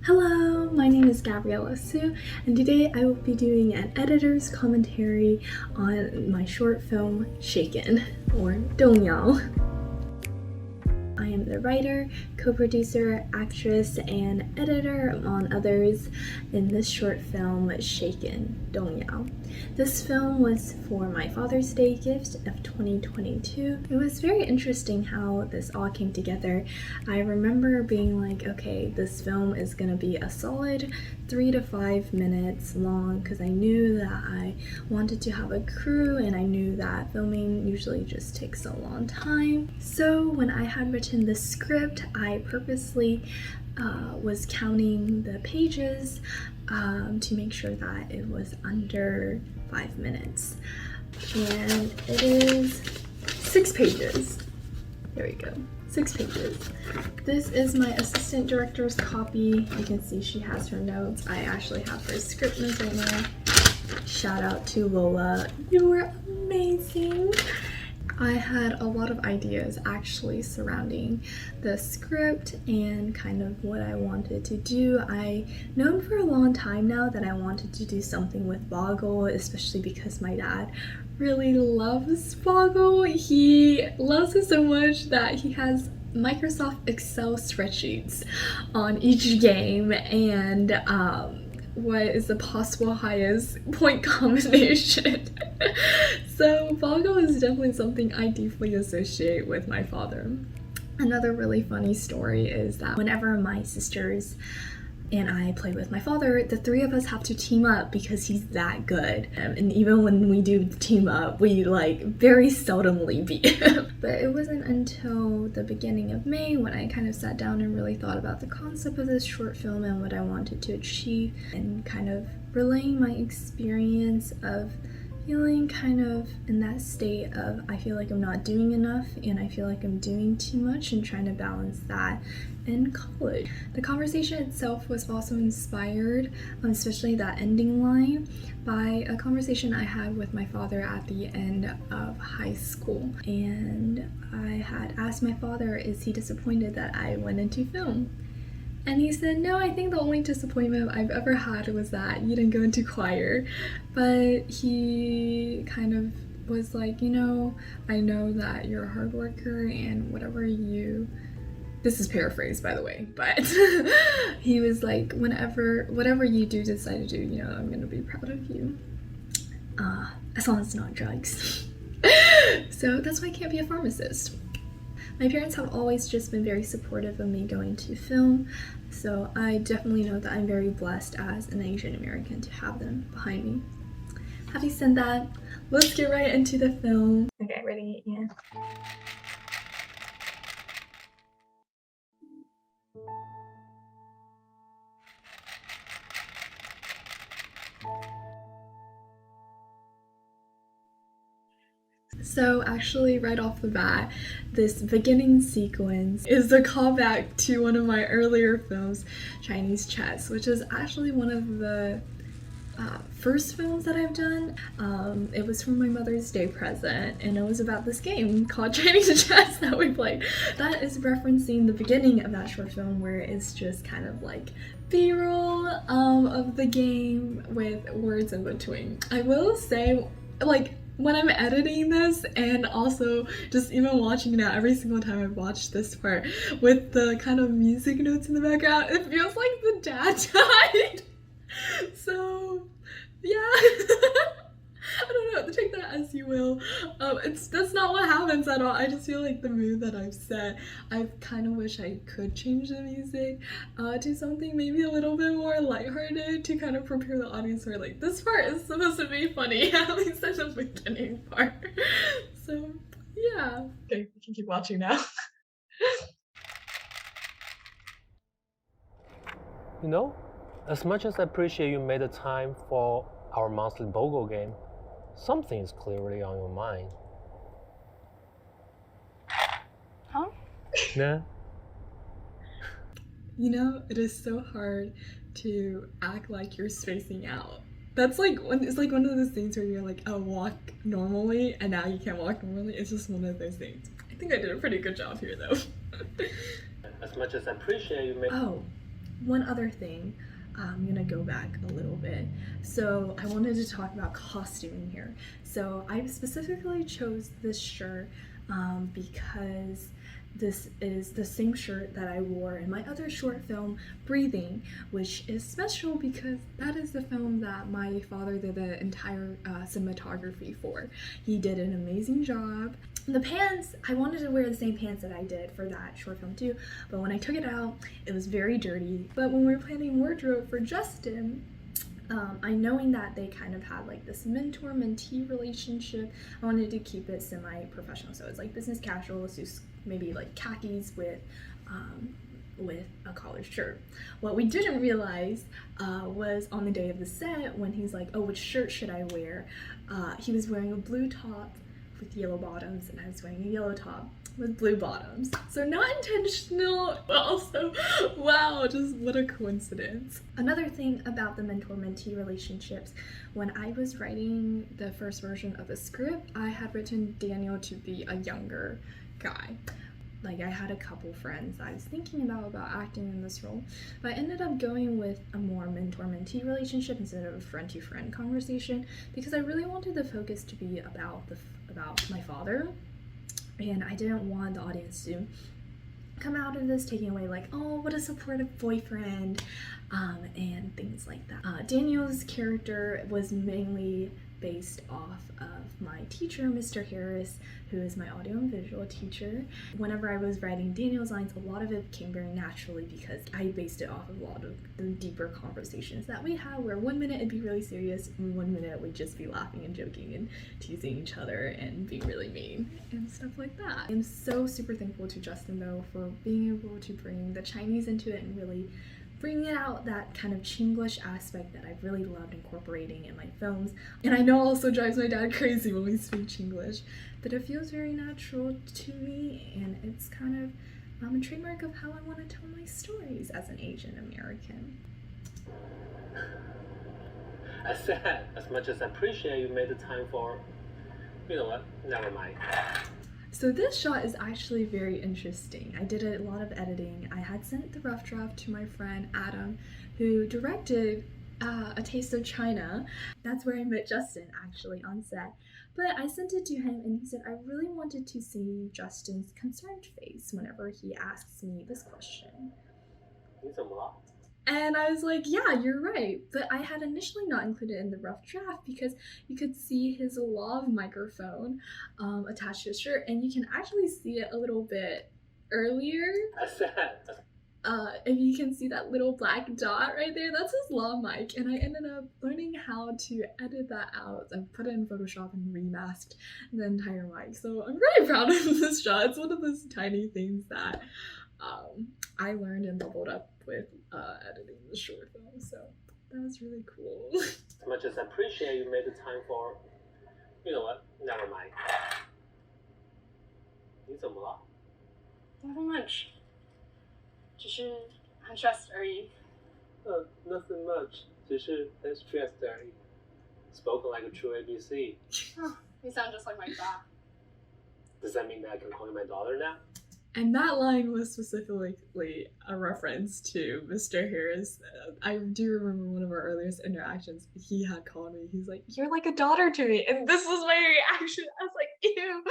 Hello, my name is Gabriella Su, and today I will be doing an editor's commentary on my short film Shaken, or Dongyao. I am the writer, co-producer, actress, and editor, among others, in this short film Shaken, Dongyao. This film was for my Father's Day gift of 2022. It was very interesting how this all came together. I remember being like, okay, this film is gonna be a solid 3 to 5 minutes long because I knew that I wanted to have a crew and I knew that filming usually just takes a long time. So when I had written the script, I purposely was counting the pages to make sure that it was under 5 minutes. And it is 6 pages. There we go. 6 pages. This is my assistant director's copy. You can see she has her notes. I actually have her script notes right now. Shout out to Lola. You were amazing. I had a lot of ideas actually surrounding the script and kind of what I wanted to do. I known for a long time now that I wanted to do something with Boggle, especially because my dad really loves Boggle. He loves it so much that he has Microsoft Excel spreadsheets on each game and what is the possible highest point combination. So Boggle is definitely something I deeply associate with my father. Another really funny story is that whenever my sisters and I play with my father, the three of us have to team up because he's that good. And even when we do team up, we like very seldomly beat him. But it wasn't until the beginning of May when I kind of sat down and really thought about the concept of this short film and what I wanted to achieve and kind of relaying my experience of feeling kind of in that state of I feel like I'm not doing enough and I feel like I'm doing too much and trying to balance that in college. The conversation itself was also inspired, especially that ending line, by a conversation I had with my father at the end of high school. And I had asked my father, is he disappointed that I went into film? And he said, no, I think the only disappointment I've ever had was that you didn't go into choir. But he kind of was like, you know, I know that you're a hard worker and whatever you, this is paraphrased by the way, but he was like, whatever you do decide to do, you know, I'm gonna be proud of you. As long as it's not drugs. So that's why I can't be a pharmacist. My parents have always just been very supportive of me going to film, so I definitely know that I'm very blessed as an Asian American to have them behind me. Having said that, let's get right into the film. Okay, ready? Yeah. So actually right off the bat, this beginning sequence is a callback to one of my earlier films, Chinese Chess, which is actually one of the first films that I've done. It was for my Mother's Day present and it was about this game called Chinese Chess that we played. That is referencing the beginning of that short film where it's just kind of like B-roll of the game with words in between. I will say, like, when I'm editing this and also just even watching it now, every single time I've watched this part with the kind of music notes in the background, it feels like the dad died. So yeah. I don't know, take that as you will. That's not what happens at all. I just feel like the mood that I've set, I kind of wish I could change the music to something maybe a little bit more lighthearted to kind of prepare the audience for like, this part is supposed to be funny, at least in the beginning part. So yeah. Okay, we can keep watching now. You know, as much as I appreciate you made the time for our monthly BOGO game, something is clearly on your mind. Huh? Yeah? You know, it is so hard to act like you're spacing out. That's like it's like one of those things where you're like, oh, walk normally, and now you can't walk normally. It's just one of those things. I think I did a pretty good job here, though. As much as I appreciate you made. Oh, one other thing, I'm gonna go back a little bit. So I wanted to talk about costuming here. So I specifically chose this shirt because this is the same shirt that I wore in my other short film, Breathing, which is special because that is the film that my father did the entire cinematography for. He did an amazing job. The pants, I wanted to wear the same pants that I did for that short film too, but when I took it out, it was very dirty. But when we were planning wardrobe for Justin, I knowing that they kind of had like this mentor-mentee relationship, I wanted to keep it semi-professional. So it's like business casual, so maybe like khakis with a collared shirt. What we didn't realize was on the day of the set when he's like, oh, which shirt should I wear? He was wearing a blue top with yellow bottoms, and I was wearing a yellow top with blue bottoms. So not intentional, but also, wow, just what a coincidence. Another thing about the mentor-mentee relationships, when I was writing the first version of the script, I had written Daniel to be a younger guy. Like, I had a couple friends I was thinking about acting in this role, but I ended up going with a more mentor-mentee relationship instead of a friend-to-friend conversation because I really wanted the focus to be about my father, and I didn't want the audience to come out of this taking away like, oh, what a supportive boyfriend, and things like that. Daniel's character was mainly based off of my teacher, Mr. Harris, who is my audio and visual teacher. Whenever I was writing Daniel's lines, a lot of it came very naturally because I based it off of a lot of the deeper conversations that we had, where 1 minute it'd be really serious and 1 minute we'd just be laughing and joking and teasing each other and being really mean and stuff like that. I'm so super thankful to Justin though for being able to bring the Chinese into it and really bringing out that kind of Chinglish aspect that I've really loved incorporating in my films. And I know also drives my dad crazy when we speak Chinglish, but it feels very natural to me, and it's kind of a trademark of how I want to tell my stories as an Asian American. I said, as much as I appreciate you made the time for, you know what, never mind. So this shot is actually very interesting. I did a lot of editing. I had sent the rough draft to my friend Adam, who directed A Taste of China. That's where I met Justin, actually, on set. But I sent it to him and he said, I really wanted to see Justin's concerned face whenever he asks me this question. And I was like, yeah, you're right. But I had initially not included it in the rough draft because you could see his lav microphone attached to his shirt, and you can actually see it a little bit earlier. If you can see that little black dot right there, that's his lav mic, and I ended up learning how to edit that out and put it in Photoshop and remasked the entire mic. So I'm really proud of this shot. It's one of those tiny things that I learned and leveled up with editing the short film, so that was really cool. As much as I appreciate you made the time for, you know what, never mind. 你怎么了? Nothing much. 只是很 stressed 而已。Nothing much. 只是很 stressed 而已. Spoken like a true ABC. Oh, you sound just like my dad. Does that mean that I can call you my daughter now? And that line was specifically a reference to Mr. Harris. I do remember one of our earliest interactions. He had called me. He's like, "You're like a daughter to me," and this was my reaction. I was like, "Ew,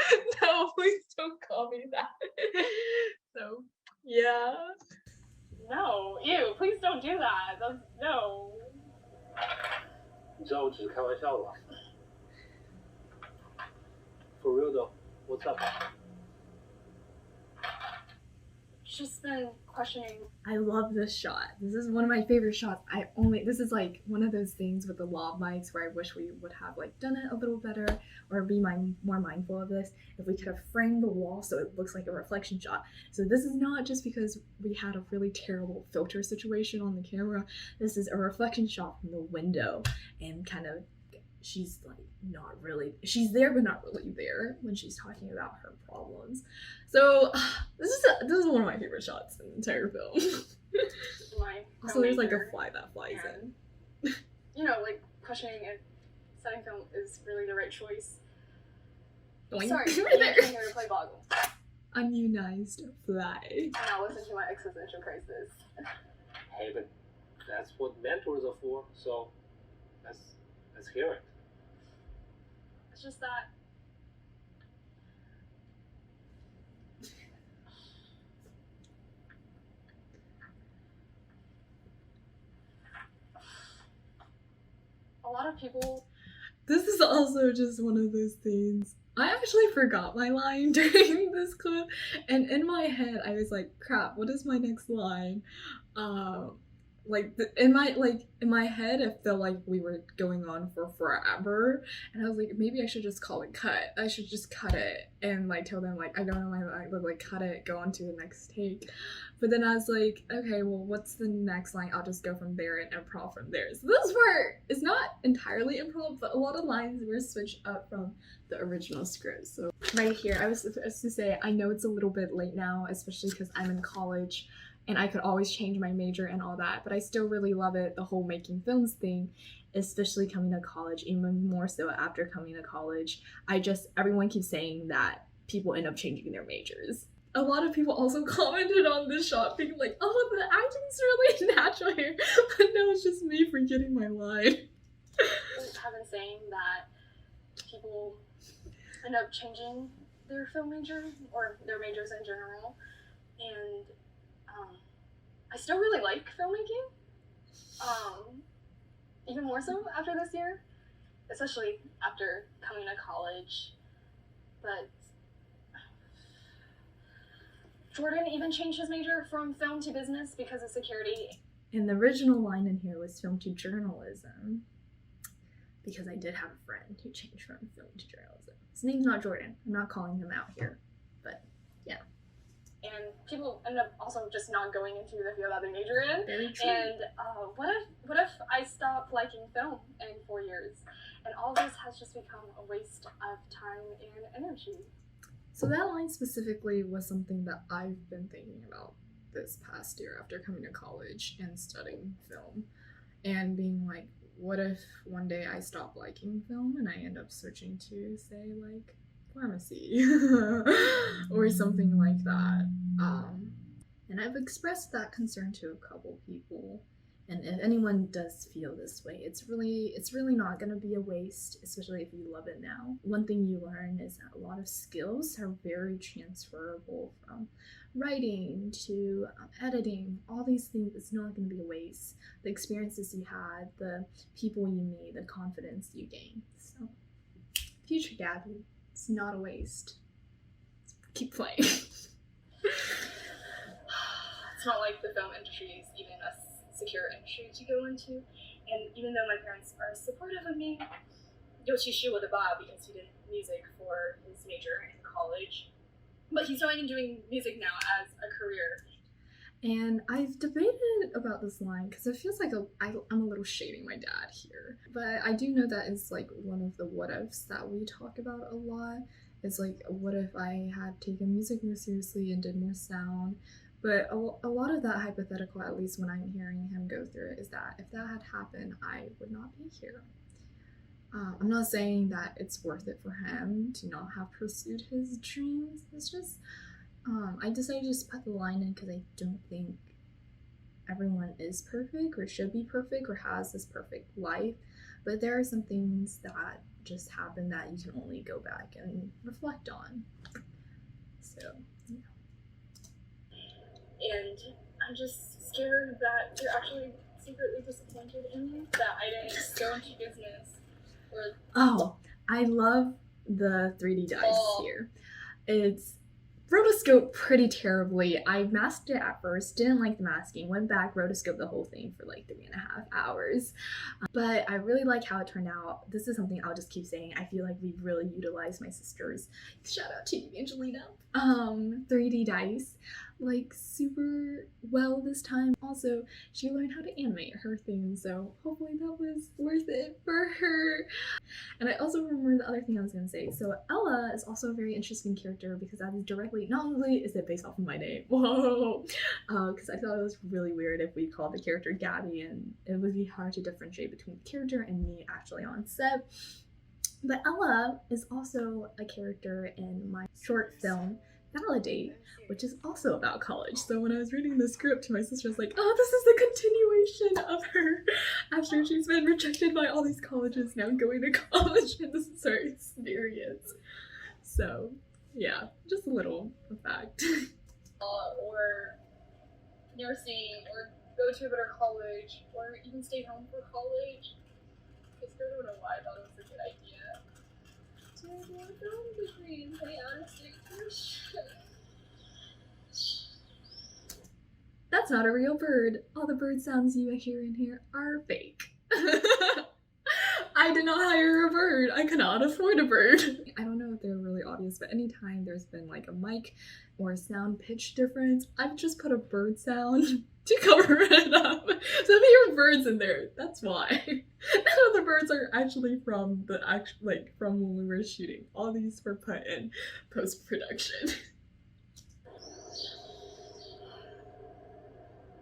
no, please don't call me that." So, yeah. No, ew, please don't do that. That's, no. 你知道我只是开玩笑的吧? For real though, what's up? Just been questioning. I love this shot. This is one of my favorite shots. This is like one of those things with the lav mics where I wish we would have like done it a little better or be more mindful of this. If we could have framed the wall so it looks like a reflection shot. So this is not just because we had a really terrible filter situation on the camera. This is a reflection shot from the window, and kind of she's like she's there but not really there when she's talking about her problems. So this is one of my favorite shots in the entire film. Also there's like a fly that flies in. You know, like questioning if setting film is really the right choice. Boing. Sorry, Right there. I'm here to play Boggle. Unionized fly. Now listen to my existential crisis. Hey, but that's what mentors are for. So let's hear it. It's just that a lot of people. This is also just one of those things. I actually forgot my line during this clip, and in my head I was like, crap, what is my next line? In my head it felt like we were going on for forever, and I was like, maybe I should just call it cut. I should just cut it and like tell them like I don't know my line, but like cut it, go on to the next take. But then I was like, okay, well, what's the next line? I'll just go from there and improv from there. So this part is not entirely improv, but a lot of lines were switched up from the original script. So right here, I was supposed to say, I know it's a little bit late now, especially because I'm in college and I could always change my major and all that, but I still really love it, the whole making films thing, especially coming to college, even more so after coming to college. Everyone keeps saying that people end up changing their majors. A lot of people also commented on this shot being like, oh, the acting's really natural here, but no, it's just me forgetting my line. Have been saying that people end up changing their film major or their majors in general, and I still really like filmmaking, even more so after this year, especially after coming to college. But Jordan even changed his major from film to business because of security. And the original line in here was film to journalism, because I did have a friend who changed from film to journalism. His name's not Jordan. I'm not calling him out here, but yeah. And people end up also just not going into the field that they major in. Very true. And what if I stop liking film in 4 years, and all this has just become a waste of time and energy? So that line specifically was something that I've been thinking about this past year after coming to college and studying film, and being like, what if one day I stop liking film and I end up switching to, say, like pharmacy or something like that. And I've expressed that concern to a couple people. And if anyone does feel this way, it's really not going to be a waste, especially if you love it now. One thing you learn is that a lot of skills are very transferable, from writing to editing. All these things, it's not going to be a waste. The experiences you had, the people you meet, the confidence you gain. So, Future Gabby, it's not a waste. Keep playing. It's not like the film industry is even a secure industry to go into. And even though my parents are supportive of me, 尤其是我的爸, because he did music for his major in college, but he's not even doing music now as a career. And I've debated about this line because it feels like I'm a little shading my dad here. But I do know that it's like one of the what ifs that we talk about a lot. It's like, what if I had taken music more seriously and did more sound? But a lot of that hypothetical, at least when I'm hearing him go through it, is that if that had happened, I would not be here. I'm not saying that it's worth it for him to not have pursued his dreams. It's just, I decided to just put the line in because I don't think everyone is perfect or should be perfect or has this perfect life. But there are some things that just happen that you can only go back and reflect on. So, yeah. And I'm just scared that you're actually secretly disappointed in me, that I didn't go into business. Oh, I love the 3D dice here. It's rotoscoped pretty terribly. I masked it at first, didn't like the masking, went back, rotoscoped the whole thing for like 3.5 hours. But I really like how it turned out. This is something I'll just keep saying. I feel like we've really utilized my sister's, shout out to you, Angelina, 3D dice like super well this time. Also, she learned how to animate her thing, so hopefully that was worth it for her. And I also remember the other thing I was gonna say. So Ella is also a very interesting character because that is directly, not only is it based off of my name, whoa, because I thought it was really weird if we called the character Gabby and it would be hard to differentiate between the character and me actually on set. But Ella is also a character in my short film validate, which is also about college. So when I was reading the script, my sister was like, oh, this is the continuation of her after she's been rejected by all these colleges, now going to college, and this is her experience. So yeah, just a little fact. Or nursing, or go to a better college, or even stay home for college. Because I don't know why I thought it was a good idea to do a film degree and pay out of state tuition. That's not a real bird. All the bird sounds you hear in here are fake. I did not hire a bird. I cannot afford a bird. I don't know if they're really obvious, but anytime there's been like a mic or a sound pitch difference, I've just put a bird sound to cover it up. So if you hear birds in there, that's why. None of the birds are actually from from when we were shooting. All these were put in post-production.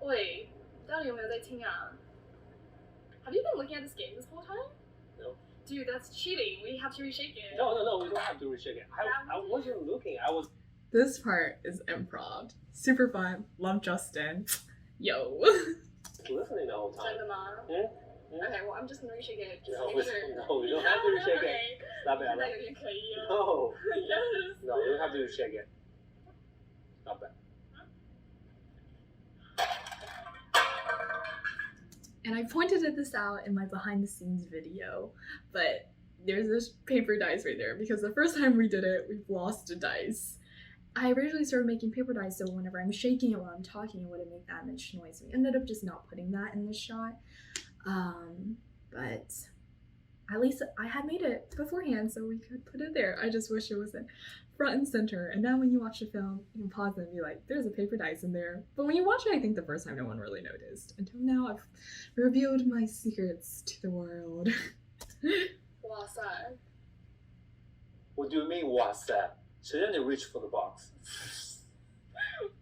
Wait, 到底有没有在听啊? Have you been looking at this game this whole time? No. Dude, that's cheating. We have to reshake it. No, we don't have to reshake it. I wasn't looking. I was. This part is improv. Super fun. Love Justin. Yo. Listening the whole time. 真的吗? Okay, well, I'm just gonna reshake it. Just No, make sure. no, we don't have to reshake it. Okay. Stop it. 现在有点可以了. No. Yes. No, we don't have to reshake it. Stop that. And I pointed this out in my behind the scenes video, but there's this paper dice right there because the first time we did it, we've lost a dice. I originally started making paper dice so whenever I'm shaking it while I'm talking, it wouldn't make that much noise. We ended up just not putting that in the shot. But at least I had made it beforehand so we could put it there. I just wish it was in front and center. And now when you watch the film, you can pause it and be like, there's a paper dice in there. But when you watch it, I think the first time no one really noticed. Until now, I've revealed my secrets to the world. 哇塞. What do you mean, what's that? Shouldn't you reach for the box?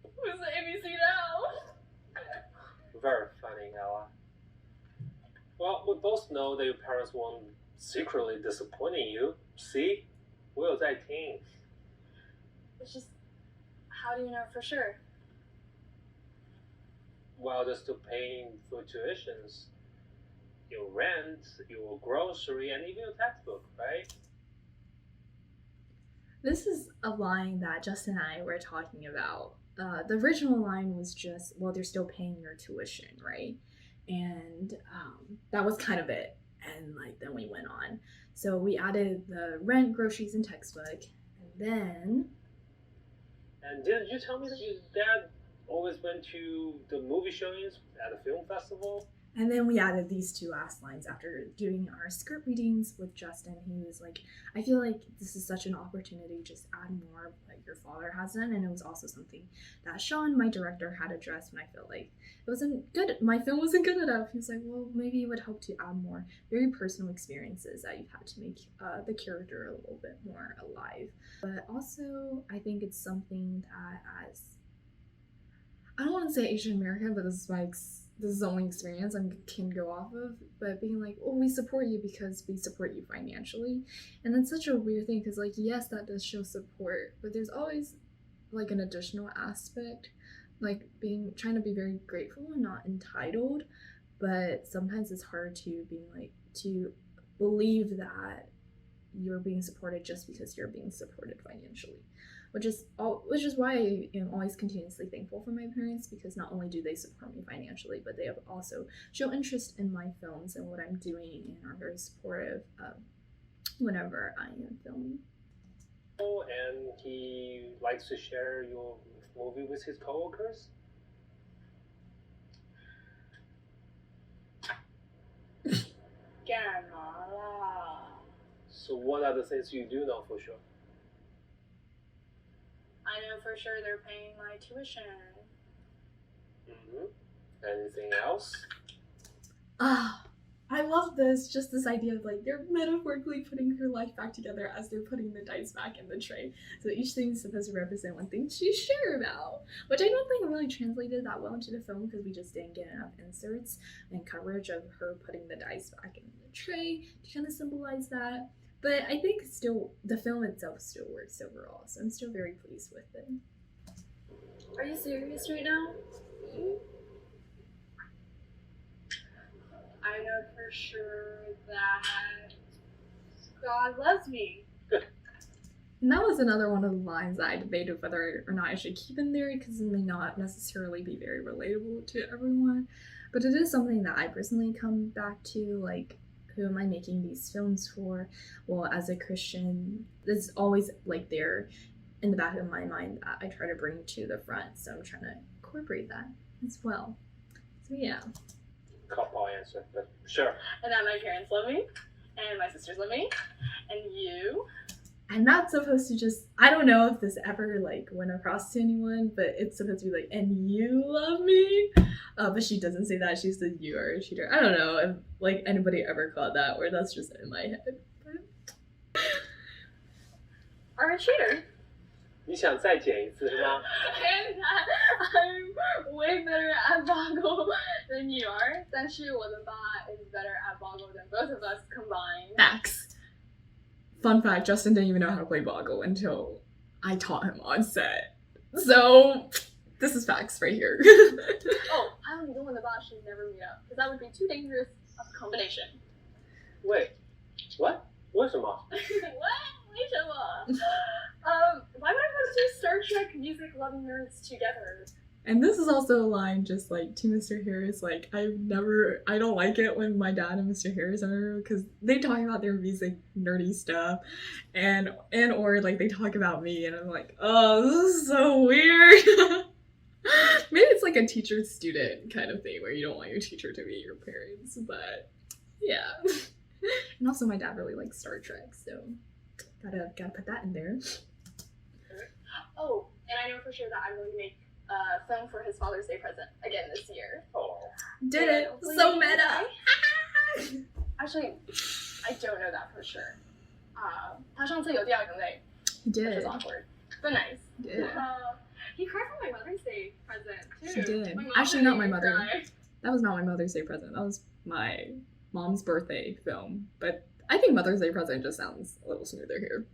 Who's the ABC now? Very funny, Ella. Well, we both know that your parents weren't secretly disappointing you. See? 我有在听. It's just, how do you know for sure? Well, they're still paying for tuitions, your rent, your grocery, and even your textbook, right? This is a line that Justin and I were talking about. The original line was just, well, they're still paying your tuition, right? And that was kind of it. And then we went on. So we added the rent, groceries, and textbook. And then... And didn't you tell me that your dad always went to the movie showings at a film festival? And then we added these two last lines after doing our script readings with Justin. He was like, I feel like this is such an opportunity, just add more like your father has done. And it was also something that Sean, my director, had addressed when I felt like it wasn't good. My film wasn't good enough. He was like, well, maybe it would help to add more very personal experiences that you've had to make the character a little bit more alive. But also, I think it's something that as, I don't want to say Asian American, but this is the only experience I can go off of, but being like, oh, we support you because we support you financially. And that's such a weird thing because, like, yes, that does show support, but there's always, like, an additional aspect, like, trying to be very grateful and not entitled, but sometimes it's hard to to believe that you're being supported just because you're being supported financially. Which is why I am always continuously thankful for my parents, because not only do they support me financially, but they have also show interest in my films and what I'm doing and are very supportive whenever I am filming. Oh, and he likes to share your movie with his coworkers? So what are the things you do know for sure? I know for sure they're paying my tuition. Anything else? I love this, just this idea of like they're metaphorically putting her life back together as they're putting the dice back in the tray. So each thing is supposed to represent one thing she's sure about, which I don't think really translated that well into the film because we just didn't get enough inserts and coverage of her putting the dice back in the tray to kind of symbolize that. But I think still the film itself still works overall, so I'm still very pleased with it. Are you serious right now? I know for sure that God loves me. And that was another one of the lines that I debated whether or not I should keep in there because it may not necessarily be very relatable to everyone. But it is something that I personally come back to, like, who am I making these films for? Well, as a Christian, it's always like there in the back of my mind that I try to bring to the front. So I'm trying to incorporate that as well. So yeah. Cop-out answer, but sure. And that my parents love me, and my sisters love me, and you. I'm not supposed to just, I don't know if this ever like went across to anyone, but it's supposed to be like, and you love me? But she doesn't say that. She says you are a cheater. I don't know if like anybody ever caught that, or that's just in my head. But... Are a cheater. 你想再剪一次是吗？ And I'm way better at Boggle than you are. 但是我的爸 is better at Boggle than both of us combined. Facts. Fun fact, Justin didn't even know how to play Boggle until I taught him on set. So, this is facts right here. Oh, 还有你跟我的爸 should never meet up, because that would be too dangerous of a combination. Wait, what? 为什么？ What? 为什么? Why would I put two Star Trek music-loving nerds together? And this is also a line just like to Mr. Harris, like I don't like it when my dad and Mr. Harris are, because they talk about their music nerdy stuff and or like they talk about me and I'm like, oh, this is so weird. Maybe it's like a teacher-student kind of thing where you don't want your teacher to be your parents, but yeah. And also my dad really likes Star Trek, so gotta put that in there. Oh, and I know for sure that I'm going to make a film for his Father's Day present again this year. Oh. Did it! So meta! Actually, I don't know that for sure. 他上次有掉眼泪 He which did. is awkward, but nice. He did. He cried for my Mother's Day present too. She did. My mom Actually, made not my me mother. cry. That was not my Mother's Day present. That was my mom's birthday film. But I think Mother's Day present just sounds a little smoother here.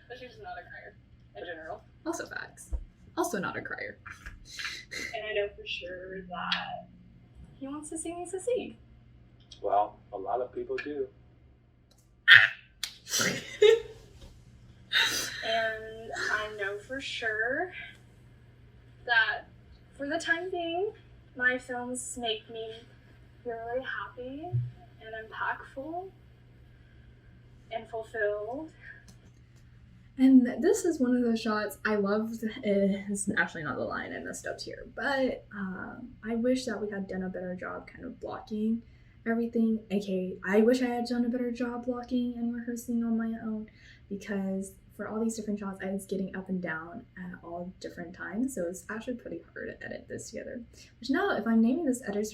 But she's just not a crier in general. Also facts. Also not a crier. And I know for sure that he wants to see me succeed. Well, a lot of people do. And I know for sure that for the time being, my films make me feel really happy and impactful and fulfilled. And this is one of the shots I loved. It's actually not the line, I messed up here. But I wish that we had done a better job kind of blocking everything. Okay, I wish I had done a better job blocking and rehearsing on my own, because for all these different shots, I was getting up and down at all different times. So it's actually pretty hard to edit this together. Which now, if I'm naming this editor's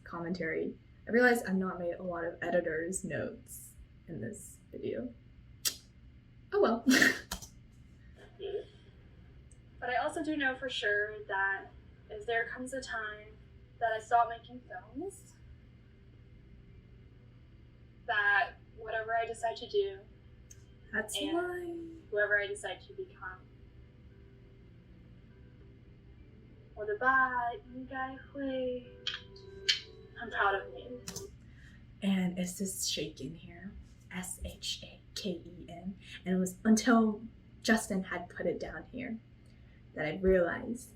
commentary, I realize I've not made a lot of editor's notes in this video. Oh well. But I also do know for sure that if there comes a time that I stop making films, that whatever I decide to do, That's and why. whoever I decide to become, 我的爸应该会很 proud of me. And it's this shaken here. SHAKEN. And it was until Justin had put it down here that I realized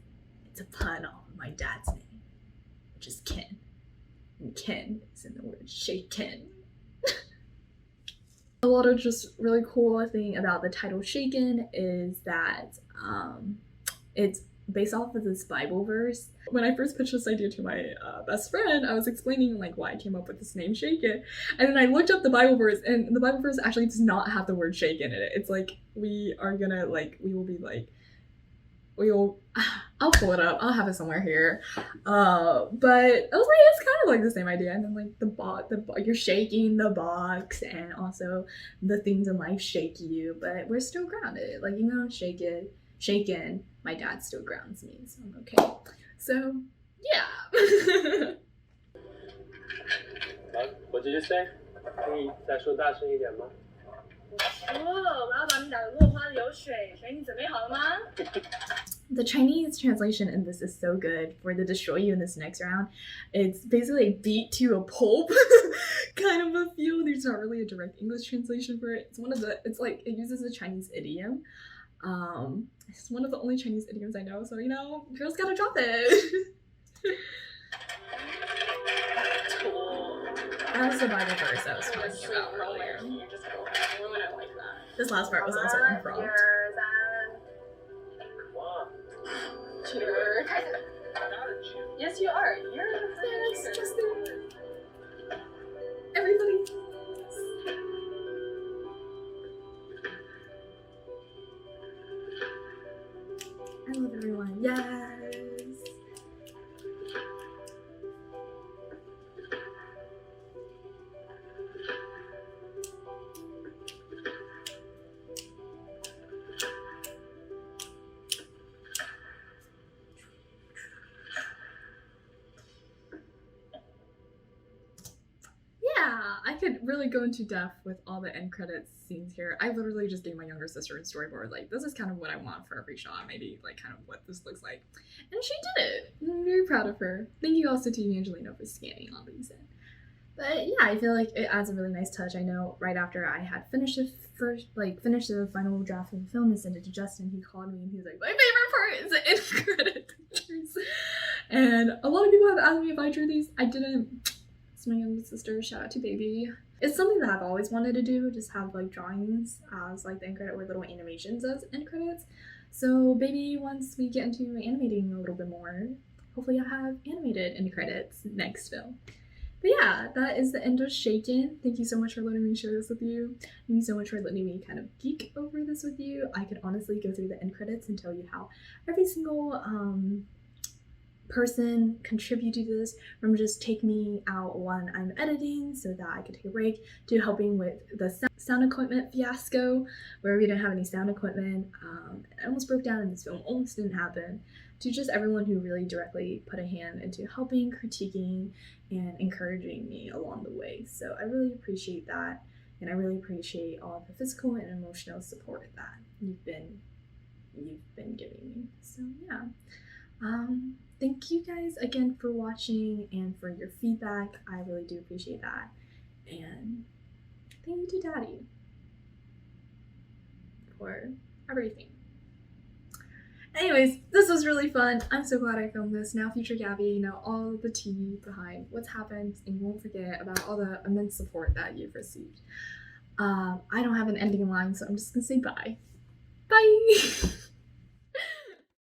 it's a pun on my dad's name, which is Ken. And Ken is in the word shaken. A lot of just really cool thing about the title Shaken is that it's based off of this Bible verse. When I first pitched this idea to my best friend, I was explaining like why I came up with this name Shaken, and then I looked up the Bible verse, and the Bible verse actually does not have the word shaken in it. It's like I'll pull it up. I'll have it somewhere here. But I was like, it's kind of like the same idea. And then like you're shaking the box, and also the things in life shake you, but we're still grounded. Like, even though I'm shaken, my dad still grounds me, so I'm okay. So yeah. What did you say? 可以再说大声一点吗？我要把你打得落花流水，所以你准备好了吗？ The Chinese translation in this is so good for the destroy you in this next round. It's basically a beat to a pulp kind of a feel. There's not really a direct English translation for it. It's like it uses a Chinese idiom. It's one of the only Chinese idioms I know, so girls gotta drop it. I also buy the verse I was talking about earlier. You just go ruin it like that. This last part was also improv. Cheers. Yes, you are. You're Yes, Justin. Everybody. I love everyone. Yes. I could really go into depth with all the end credits scenes here. I literally just gave my younger sister a storyboard. Like, this is kind of what I want for every shot, maybe like kind of what this looks like. And she did it. I'm very proud of her. Thank you also to Angelina for scanning all these in. But yeah, I feel like it adds a really nice touch. I know right after I had finished the final draft of the film and sent it to Justin, he called me and he was like, my favorite part is the end credit pictures. And a lot of people have asked me if I drew these. I didn't. It's my youngest sister, shout out to Baby. It's something that I've always wanted to do, just have like drawings as like the end credit or little animations as end credits. So Baby, once we get into animating a little bit more, hopefully I'll have animated end credits next film. But yeah, that is the end of Shaken. Thank you so much for letting me share this with you. Thank you so much for letting me kind of geek over this with you. I could honestly go through the end credits and tell you how every single person contribute to this, from just take me out when I'm editing so that I could take a break, to helping with the sound equipment fiasco where we didn't have any sound equipment. It almost broke down in this film, almost didn't happen, to just everyone who really directly put a hand into helping, critiquing, and encouraging me along the way. So I really appreciate that, and I really appreciate all the physical and emotional support that you've been giving me. So yeah. Thank you guys again for watching and for your feedback. I really do appreciate that. And thank you to Daddy for everything. Anyways, this was really fun. I'm so glad I filmed this. Now Future Gabby, all the tea behind what's happened, and you won't forget about all the immense support that you've received. I don't have an ending line, so I'm just gonna say bye. Bye!